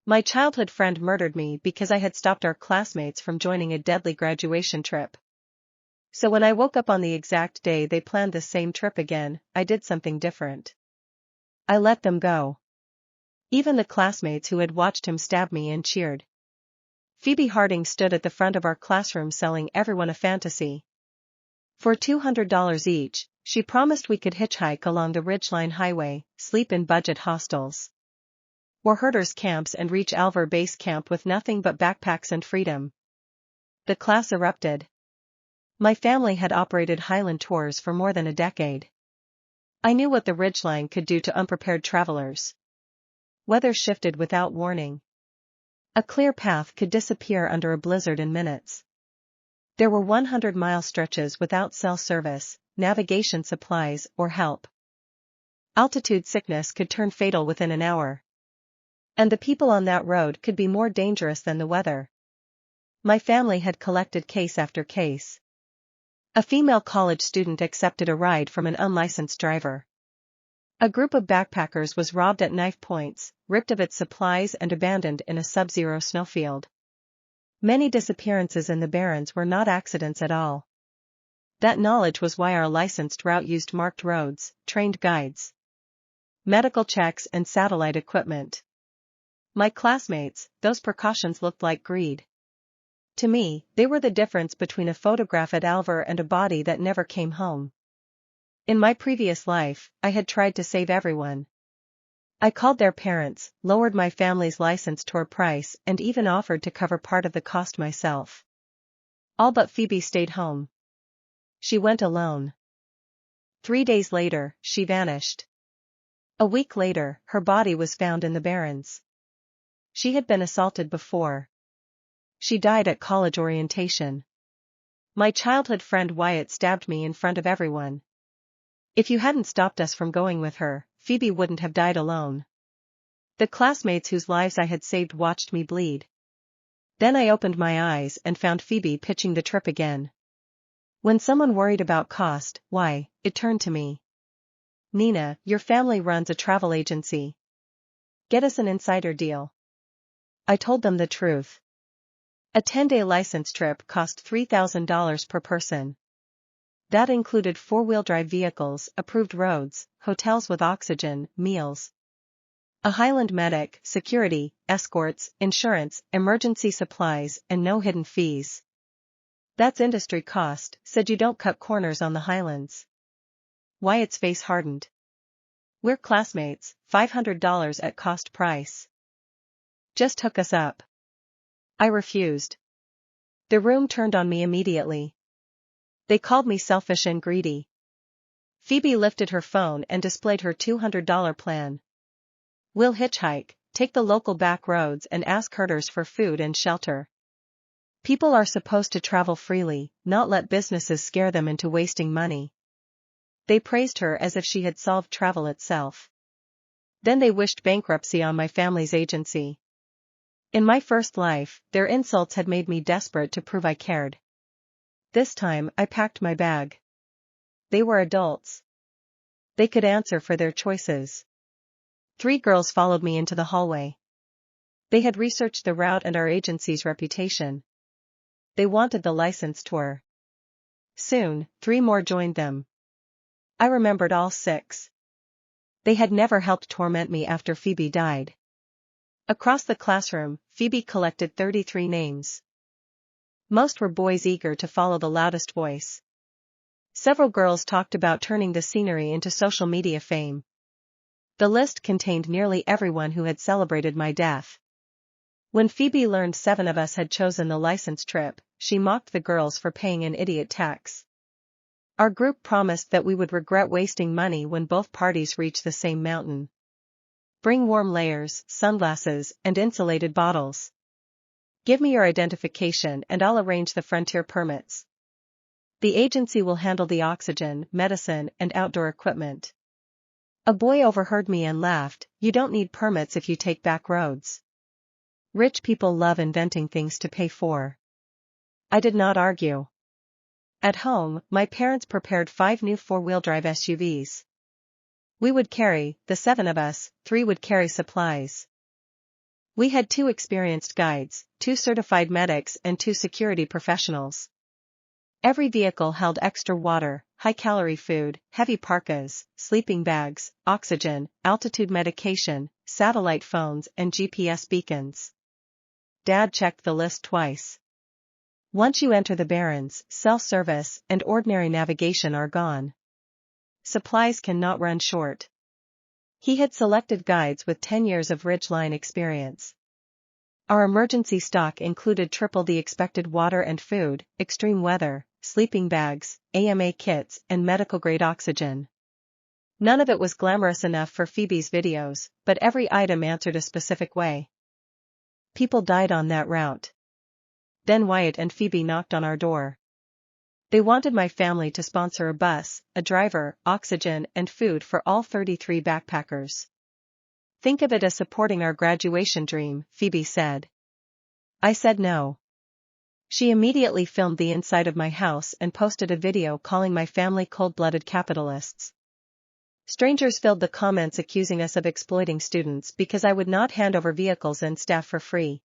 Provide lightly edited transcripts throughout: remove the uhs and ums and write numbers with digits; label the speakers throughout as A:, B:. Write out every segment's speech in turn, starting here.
A: My childhood friend murdered me because I had stopped our classmates from joining a deadly graduation trip. So when I woke up on the exact day they planned the same trip again, I did something different. I let them go. Even the classmates who had watched him stab me and cheered. Phoebe Harding stood at the front of our classroom selling everyone a fantasy. For $200 each, she promised we could hitchhike along the Ridgeline Highway, sleep in budget hostels, or herders' camps and reach Alver Base Camp with nothing but backpacks and freedom. The class erupted. My family had operated Highland tours for more than a decade. I knew what the Ridgeline could do to unprepared travelers. Weather shifted without warning. A clear path could disappear under a blizzard in minutes. There were 100-mile stretches without cell service, navigation supplies, or help. Altitude sickness could turn fatal within an hour. And the people on that road could be more dangerous than the weather. My family had collected case after case. A female college student accepted a ride from an unlicensed driver. A group of backpackers was robbed at knife points, ripped of its supplies and abandoned in a sub-zero snowfield. Many disappearances in the Barrens were not accidents at all. That knowledge was why our licensed route used marked roads, trained guides, medical checks and satellite equipment. My classmates, those precautions looked like greed. To me, they were the difference between a photograph at Alver and a body that never came home. In my previous life, I had tried to save everyone. I called their parents, lowered my family's license tour price and even offered to cover part of the cost myself. All but Phoebe stayed home. She went alone. 3 days later, she vanished. A week later, her body was found in the Barrens. She had been assaulted before. She died at college orientation. My childhood friend Wyatt stabbed me in front of everyone. If you hadn't stopped us from going with her, Phoebe wouldn't have died alone. The classmates whose lives I had saved watched me bleed. Then I opened my eyes and found Phoebe pitching the trip again. When someone worried about cost, why, it turned to me. Nina, your family runs a travel agency. Get us an insider deal. I told them the truth. A 10-day license trip cost $3,000 per person. That included 4-wheel drive vehicles, approved roads, hotels with oxygen, meals, a Highland medic, security, escorts, insurance, emergency supplies, and no hidden fees. That's industry cost, said you don't cut corners on the Highlands. Wyatt's face hardened. We're classmates, $500 at cost price. Just hook us up. I refused. The room turned on me immediately. They called me selfish and greedy. Phoebe lifted her phone and displayed her $200 plan. We'll hitchhike, take the local back roads and ask herders for food and shelter. People are supposed to travel freely, not let businesses scare them into wasting money. They praised her as if she had solved travel itself. Then they wished bankruptcy on my family's agency. In my first life, their insults had made me desperate to prove I cared. This time, I packed my bag. They were adults. They could answer for their choices. 3 girls followed me into the hallway. They had researched the route and our agency's reputation. They wanted the license tour. Soon, 3 more joined them. I remembered all 6. They had never helped torment me after Phoebe died. Across the classroom, Phoebe collected 33 names. Most were boys eager to follow the loudest voice. Several girls talked about turning the scenery into social media fame. The list contained nearly everyone who had celebrated my death. When Phoebe learned 7 of us had chosen the license trip, she mocked the girls for paying an idiot tax. Our group promised that we would regret wasting money when both parties reach the same mountain. Bring warm layers, sunglasses, and insulated bottles. Give me your identification and I'll arrange the frontier permits. The agency will handle the oxygen, medicine, and outdoor equipment. A boy overheard me and laughed, you don't need permits if you take back roads. Rich people love inventing things to pay for. I did not argue. At home, my parents prepared 5 new 4-wheel drive SUVs. We would carry, the 7 of us, 3 would carry supplies. We had 2 experienced guides, 2 certified medics and 2 security professionals. Every vehicle held extra water, high-calorie food, heavy parkas, sleeping bags, oxygen, altitude medication, satellite phones and GPS beacons. Dad checked the list twice. Once you enter the Barrens, self-service and ordinary navigation are gone. Supplies cannot run short. He had selected guides with 10 years of ridgeline experience. Our emergency stock included triple the expected water and food, extreme weather, sleeping bags, AMA kits, and medical-grade oxygen. None of it was glamorous enough for Phoebe's videos, but every item answered a specific way. People died on that route. Then Wyatt and Phoebe knocked on our door. They wanted my family to sponsor a bus, a driver, oxygen, and food for all 33 backpackers. Think of it as supporting our graduation dream, Phoebe said. I said no. She immediately filmed the inside of my house and posted a video calling my family cold-blooded capitalists. Strangers filled the comments accusing us of exploiting students because I would not hand over vehicles and staff for free.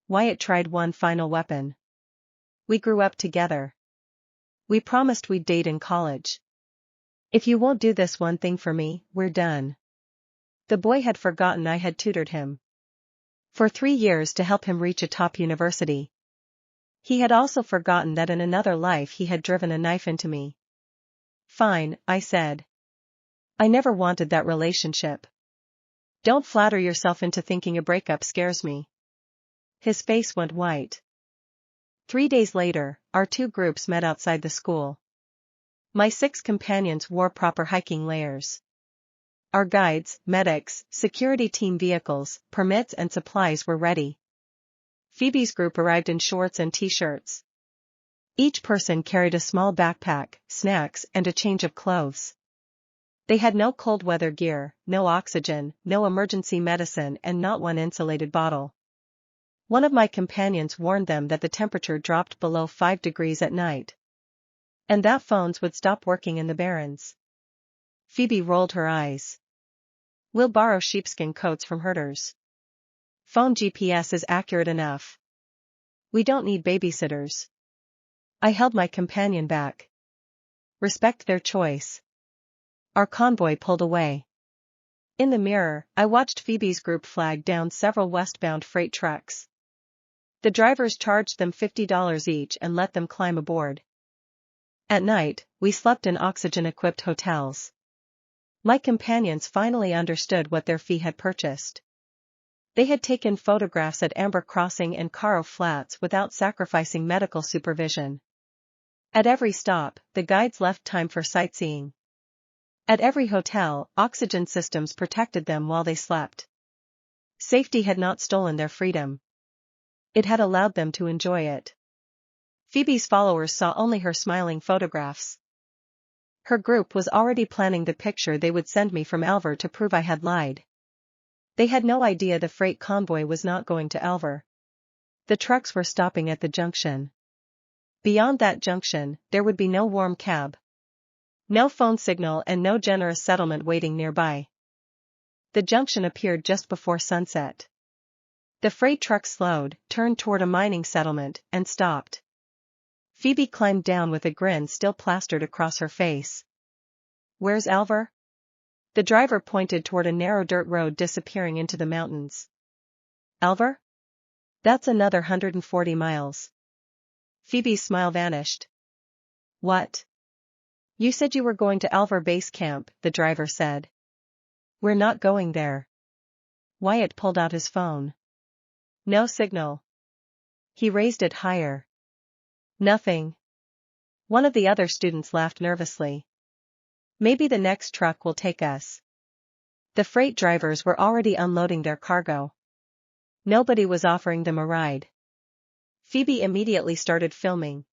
A: Wyatt tried one final weapon. We grew up together. We promised we'd date in college. If you won't do this one thing for me, we're done. The boy had forgotten I had tutored him for 3 years to help him reach a top university. He had also forgotten that in another life he had driven a knife into me. Fine, I said. I never wanted that relationship. Don't flatter yourself into thinking a breakup scares me. His face went white. 3 days later, our 2 groups met outside the school. My 6 companions wore proper hiking layers. Our guides, medics, security team vehicles, permits and supplies were ready. Phoebe's group arrived in shorts and t-shirts. Each person carried a small backpack, snacks and a change of clothes. They had no cold weather gear, no oxygen, no emergency medicine and not one insulated bottle. One of my companions warned them that the temperature dropped below 5 degrees at night. And that phones would stop working in the Barrens. Phoebe rolled her eyes. We'll borrow sheepskin coats from herders. Phone GPS is accurate enough. We don't need babysitters. I held my companion back. Respect their choice. Our convoy pulled away. In the mirror, I watched Phoebe's group flag down several westbound freight trucks. The drivers charged them $50 each and let them climb aboard. At night, we slept in oxygen-equipped hotels. My companions finally understood what their fee had purchased. They had taken photographs at Amber Crossing and Caro Flats without sacrificing medical supervision. At every stop, the guides left time for sightseeing. At every hotel, oxygen systems protected them while they slept. Safety had not stolen their freedom. It had allowed them to enjoy it. Phoebe's followers saw only her smiling photographs. Her group was already planning the picture they would send me from Alver to prove I had lied. They had no idea the freight convoy was not going to Alver. The trucks were stopping at the junction. Beyond that junction, there would be no warm cab. No phone signal and no generous settlement waiting nearby. The junction appeared just before sunset. The freight truck slowed, turned toward a mining settlement, and stopped. Phoebe climbed down with a grin still plastered across her face. Where's Alver? The driver pointed toward a narrow dirt road disappearing into the mountains. Alver? That's another 140 miles. Phoebe's smile vanished. What? You said you were going to Alver Base Camp, the driver said. We're not going there. Wyatt pulled out his phone. No signal. He raised it higher. Nothing. One of the other students laughed nervously. Maybe the next truck will take us. The freight drivers were already unloading their cargo. Nobody was offering them a ride. Phoebe immediately started filming.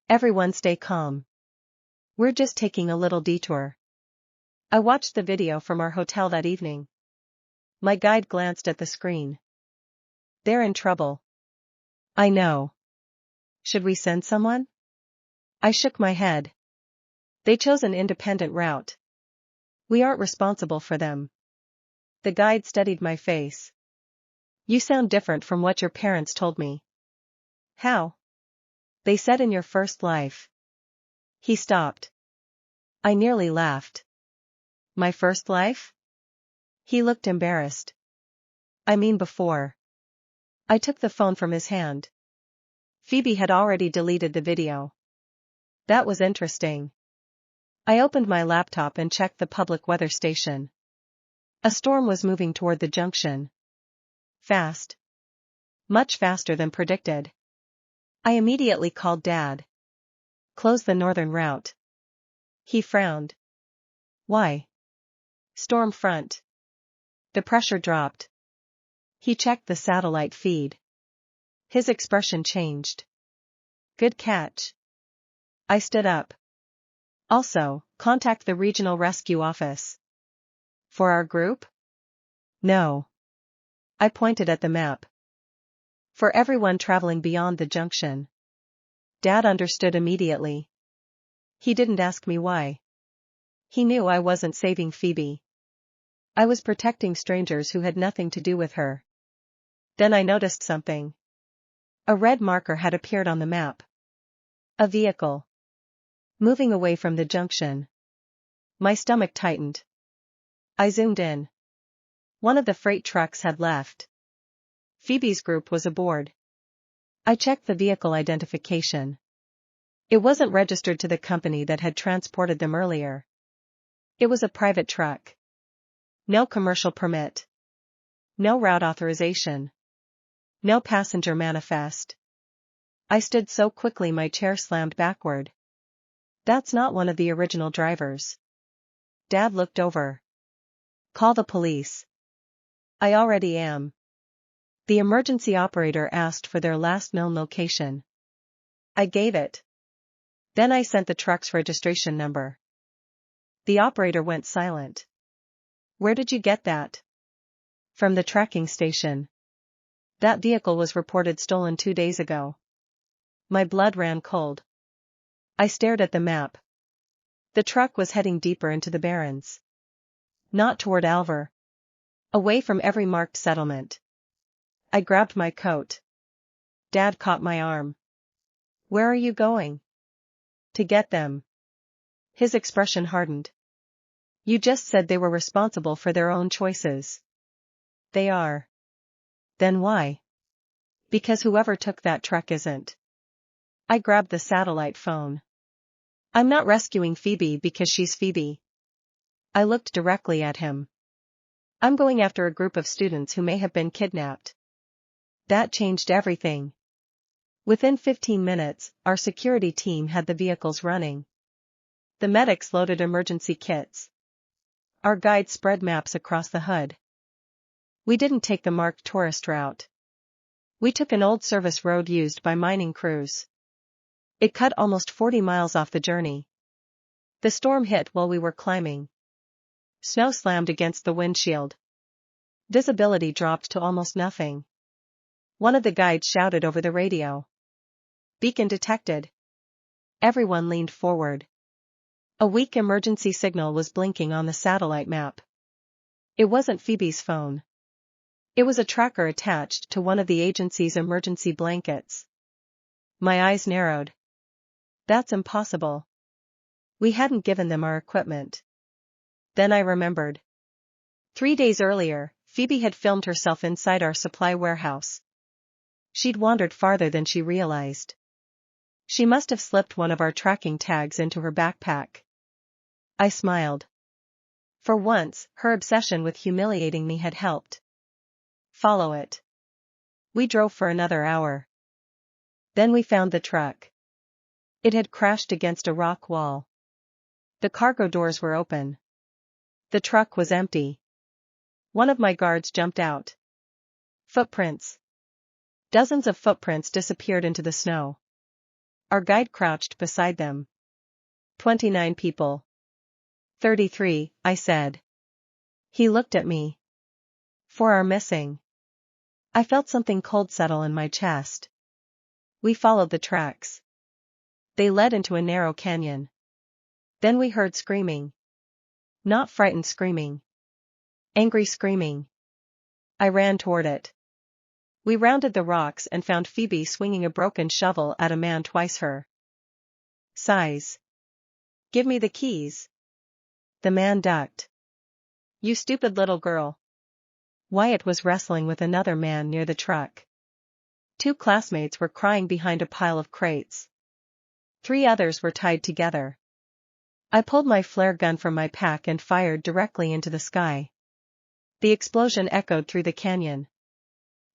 A: Everyone stay calm. We're just taking a little detour. I watched the video from our hotel that evening. My guide glanced at the screen. They're in trouble. I know. Should we send someone? I shook my head. They chose an independent route. We aren't responsible for them. The guide studied my face. You sound different from what your parents told me. How? They said in your first life. He stopped. I nearly laughed. My first life? He looked embarrassed. I mean before. I took the phone from his hand. Phoebe had already deleted the video. That was interesting. I opened my laptop and checked the public weather station. A storm was moving toward the junction. Fast. Much faster than predicted. I immediately called Dad. Close the northern route. He frowned. Why? Storm front. The pressure dropped. He checked the satellite feed. His expression changed. Good catch. I stood up. Also, contact the regional rescue office. For our group? No. I pointed at the map. For everyone traveling beyond the junction. Dad understood immediately. He didn't ask me why. He knew I wasn't saving Phoebe. I was protecting strangers who had nothing to do with her. Then I noticed something. A red marker had appeared on the map. A vehicle. Moving away from the junction. My stomach tightened. I zoomed in. One of the freight trucks had left. Phoebe's group was aboard. I checked the vehicle identification. It wasn't registered to the company that had transported them earlier. It was a private truck. No commercial permit. No route authorization. No passenger manifest. I stood so quickly my chair slammed backward. That's not one of the original drivers. Dad looked over. Call the police. I already am. The emergency operator asked for their last known location. I gave it. Then I sent the truck's registration number. The operator went silent. Where did you get that? From the tracking station. That vehicle was reported stolen 2 days ago. My blood ran cold. I stared at the map. The truck was heading deeper into the Barrens. Not toward Alver. Away from every marked settlement. I grabbed my coat. Dad caught my arm. Where are you going? To get them. His expression hardened. You just said they were responsible for their own choices. They are. Then why? Because whoever took that truck isn't. I grabbed the satellite phone. I'm not rescuing Phoebe because she's Phoebe. I looked directly at him. I'm going after a group of students who may have been kidnapped. That changed everything. Within 15 minutes, our security team had the vehicles running. The medics loaded emergency kits. Our guide spread maps across the hood. We didn't take the marked tourist route. We took an old service road used by mining crews. It cut almost 40 miles off the journey. The storm hit while we were climbing. Snow slammed against the windshield. Visibility dropped to almost nothing. One of the guides shouted over the radio. Beacon detected. Everyone leaned forward. A weak emergency signal was blinking on the satellite map. It wasn't Phoebe's phone. It was a tracker attached to one of the agency's emergency blankets. My eyes narrowed. That's impossible. We hadn't given them our equipment. Then I remembered. 3 days earlier, Phoebe had filmed herself inside our supply warehouse. She'd wandered farther than she realized. She must have slipped one of our tracking tags into her backpack. I smiled. For once, her obsession with humiliating me had helped. Follow it. We drove for another hour. Then we found the truck. It had crashed against a rock wall. The cargo doors were open. The truck was empty. One of my guards jumped out. Footprints. Dozens of footprints disappeared into the snow. Our guide crouched beside them. 29 people. 33, I said. He looked at me. 4 are missing. I felt something cold settle in my chest. We followed the tracks. They led into a narrow canyon. Then we heard screaming. Not frightened screaming. Angry screaming. I ran toward it. We rounded the rocks and found Phoebe swinging a broken shovel at a man twice her size. "Give me the keys." The man ducked. "You stupid little girl." Wyatt was wrestling with another man near the truck. 2 classmates were crying behind a pile of crates. 3 others were tied together. I pulled my flare gun from my pack and fired directly into the sky. The explosion echoed through the canyon.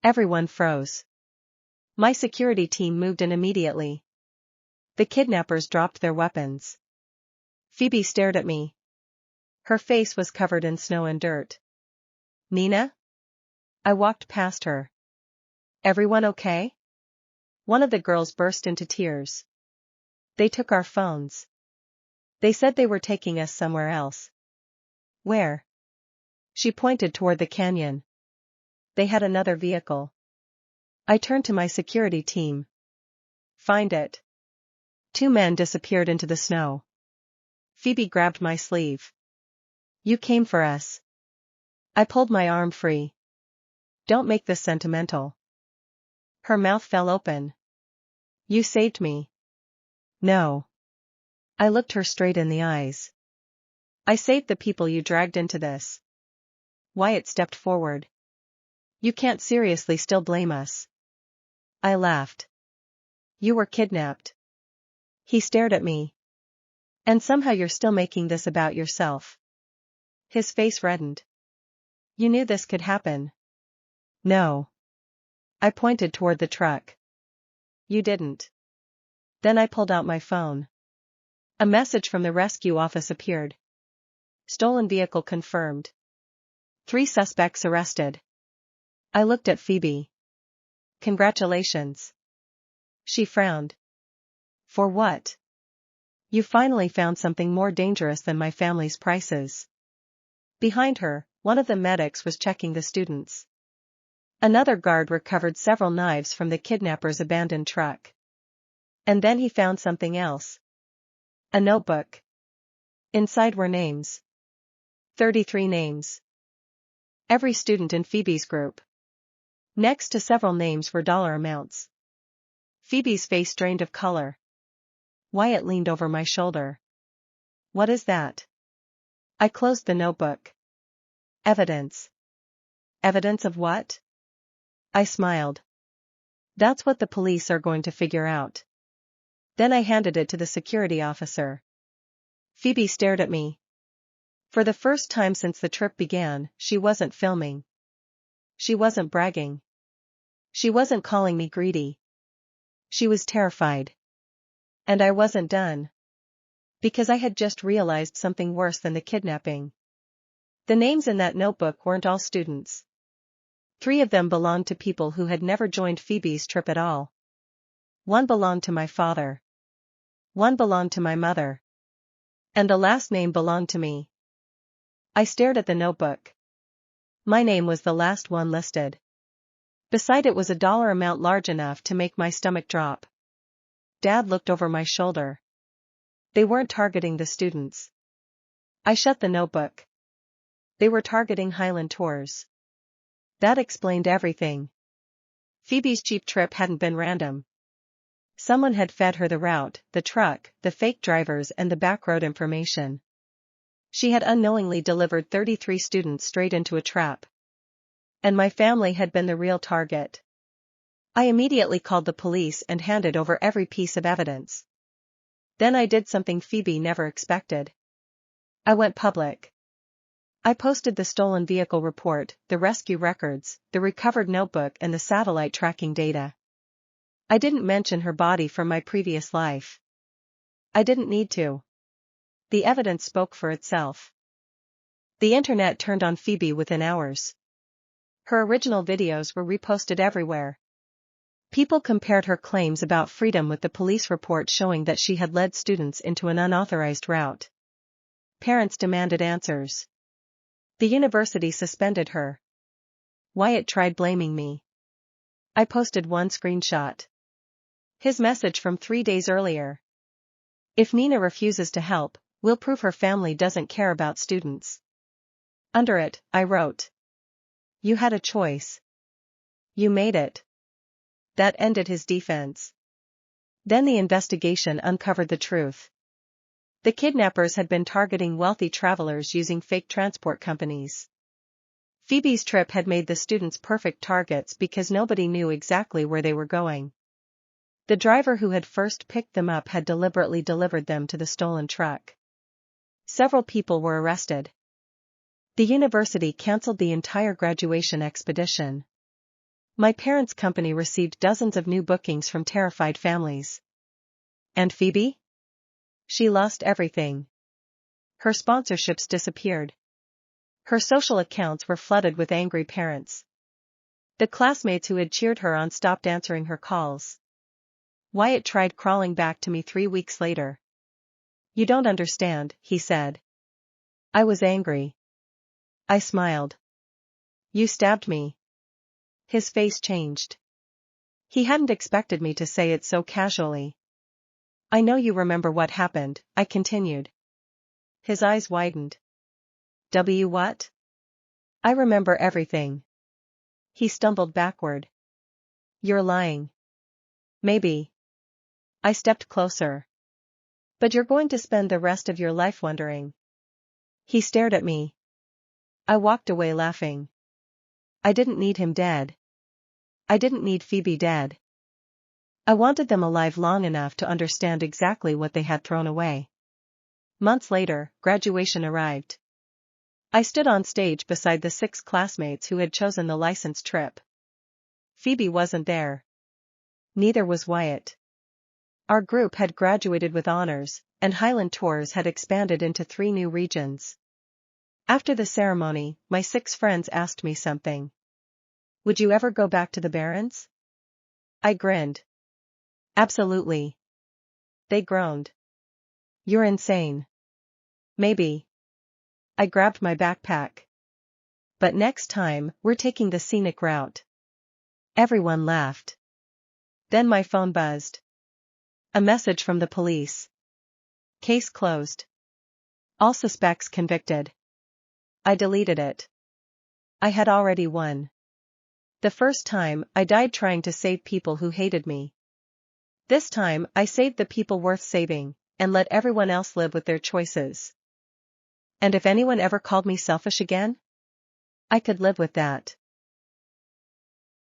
A: Everyone froze. My security team moved in immediately. The kidnappers dropped their weapons. Phoebe stared at me. Her face was covered in snow and dirt. "Nina?" I walked past her. "Everyone okay?" One of the girls burst into tears. "They took our phones. They said they were taking us somewhere else." "Where?" She pointed toward the canyon. "They had another vehicle." I turned to my security team. "Find it." 2 men disappeared into the snow. Phoebe grabbed my sleeve. "You came for us." I pulled my arm free. "Don't make this sentimental." Her mouth fell open. "You saved me." "No." I looked her straight in the eyes. "I saved the people you dragged into this." Wyatt stepped forward. "You can't seriously still blame us." I laughed. "You were kidnapped." He stared at me. "And somehow you're still making this about yourself." His face reddened. "You knew this could happen." "No." I pointed toward the truck. "You didn't." Then I pulled out my phone. A message from the rescue office appeared. "Stolen vehicle confirmed. 3 suspects arrested." I looked at Phoebe. "Congratulations." She frowned. "For what?" "You finally found something more dangerous than my family's prices." Behind her, one of the medics was checking the students. Another guard recovered several knives from the kidnappers' abandoned truck. And then he found something else. A notebook. Inside were names. 33 names. Every student in Phoebe's group. Next to several names were dollar amounts. Phoebe's face drained of color. Wyatt leaned over my shoulder. "What is that?" I closed the notebook. "Evidence." "Evidence of what?" I smiled. "That's what the police are going to figure out." Then I handed it to the security officer. Phoebe stared at me. For the first time since the trip began, she wasn't filming. She wasn't bragging. She wasn't calling me greedy. She was terrified. And I wasn't done. Because I had just realized something worse than the kidnapping. The names in that notebook weren't all students. 3 of them belonged to people who had never joined Phoebe's trip at all. 1 belonged to my father. 1 belonged to my mother. And the last name belonged to me. I stared at the notebook. My name was the last one listed. Beside it was a dollar amount large enough to make my stomach drop. Dad looked over my shoulder. They weren't targeting the students. I shut the notebook. They were targeting Highland Tours. That explained everything. Phoebe's cheap trip hadn't been random. Someone had fed her the route, the truck, the fake drivers and the backroad information. She had unknowingly delivered 33 students straight into a trap. And my family had been the real target. I immediately called the police and handed over every piece of evidence. Then I did something Phoebe never expected. I went public. I posted the stolen vehicle report, the rescue records, the recovered notebook and the satellite tracking data. I didn't mention her body from my previous life. I didn't need to. The evidence spoke for itself. The internet turned on Phoebe within hours. Her original videos were reposted everywhere. People compared her claims about freedom with the police report showing that she had led students into an unauthorized route. Parents demanded answers. The university suspended her. Wyatt tried blaming me. I posted one screenshot. His message from 3 days earlier. "If Nina refuses to help, we'll prove her family doesn't care about students." Under it, I wrote. "You had a choice. You made it. That ended his defense. Then the investigation uncovered the truth. The kidnappers had been targeting wealthy travelers using fake transport companies. Phoebe's trip had made the students perfect targets because nobody knew exactly where they were going. The driver who had first picked them up had deliberately delivered them to the stolen truck. Several people were arrested. The university canceled the entire graduation expedition. My parents' company received dozens of new bookings from terrified families. And Phoebe? She lost everything. Her sponsorships disappeared. Her social accounts were flooded with angry parents. The classmates who had cheered her on stopped answering her calls. Wyatt tried crawling back to me 3 weeks later. You don't understand, he said. I was angry. I smiled. You stabbed me. His face changed. He hadn't expected me to say it so casually. I know you remember what happened, I continued. His eyes widened. What? I remember everything. He stumbled backward. You're lying. Maybe. I stepped closer. But you're going to spend the rest of your life wondering. He stared at me. I walked away laughing. I didn't need him dead. I didn't need Phoebe dead. I wanted them alive long enough to understand exactly what they had thrown away. Months later, graduation arrived. I stood on stage beside the 6 classmates who had chosen the licensed trip. Phoebe wasn't there. Neither was Wyatt. Our group had graduated with honors, and Highland Tours had expanded into 3 new regions. After the ceremony, my 6 friends asked me something. Would you ever go back to the Barrens? I grinned. Absolutely. They groaned. You're insane. Maybe. I grabbed my backpack. But next time, we're taking the scenic route. Everyone laughed. Then my phone buzzed. A message from the police. Case closed. All suspects convicted. I deleted it. I had already won. The first time, I died trying to save people who hated me. This time, I saved the people worth saving, and let everyone else live with their choices. And if anyone ever called me selfish again? I could live with that.